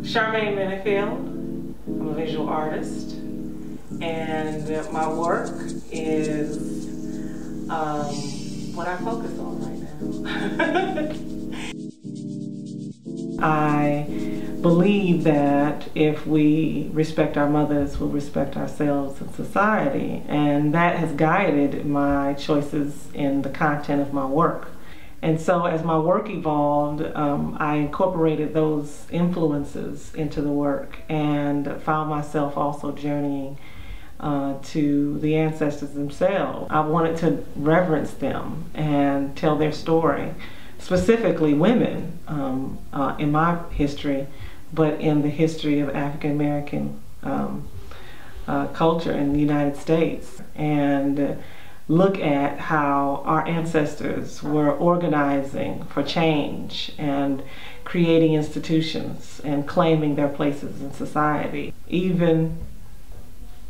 Charmaine I'm a visual artist, and my work is what I focus on right now. I believe that if we respect our mothers, we'll respect ourselves and society, and that has guided my choices in the content of my work. And so as my work evolved, I incorporated those influences into the work and found myself also journeying to the ancestors themselves. I wanted to reverence them and tell their story, specifically women in my history, but in the history of African American culture in the United States, and look at how our ancestors were organizing for change and creating institutions and claiming their places in society. Even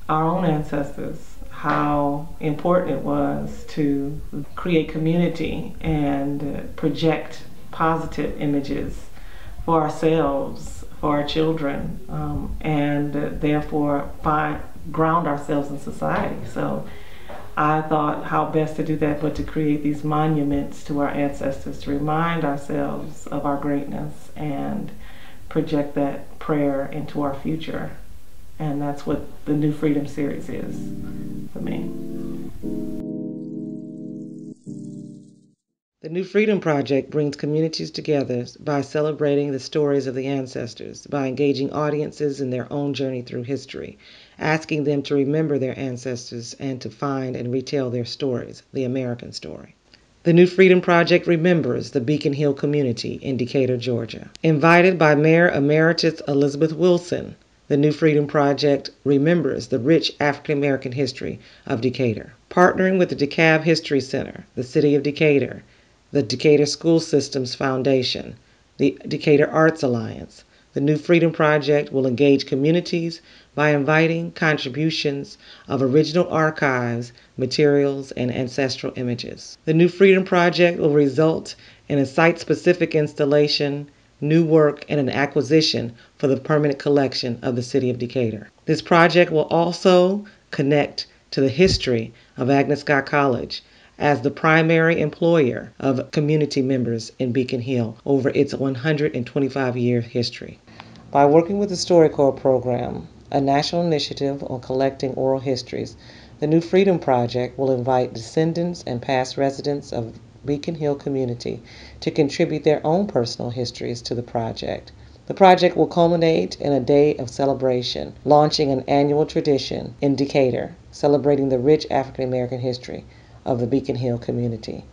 our own ancestors, how important it was to create community and project positive images for ourselves, for our children, and therefore ground ourselves in society. So I thought how best to do that but to create these monuments to our ancestors, to remind ourselves of our greatness and project that prayer into our future. And that's what the New Freedom series is for me. The New Freedom Project brings communities together by celebrating the stories of the ancestors, by engaging audiences in their own journey through history, asking them to remember their ancestors and to find and retell their stories, the American story. The New Freedom Project remembers the Beacon Hill community in Decatur, Georgia. Invited by Mayor Emeritus Elizabeth Wilson, the New Freedom Project remembers the rich African American history of Decatur. Partnering with the DeKalb History Center, the City of Decatur, the Decatur School Systems Foundation, the Decatur Arts Alliance, the New Freedom Project will engage communities by inviting contributions of original archives, materials, and ancestral images. The New Freedom Project will result in a site-specific installation, new work, and an acquisition for the permanent collection of the City of Decatur. This project will also connect to the history of Agnes Scott College as the primary employer of community members in Beacon Hill over its 125-year history. By working with the StoryCorps program, a national initiative on collecting oral histories, the New Freedom Project will invite descendants and past residents of Beacon Hill community to contribute their own personal histories to the project. The project will culminate in a day of celebration, launching an annual tradition in Decatur, celebrating the rich African American history of the Beacon Hill community.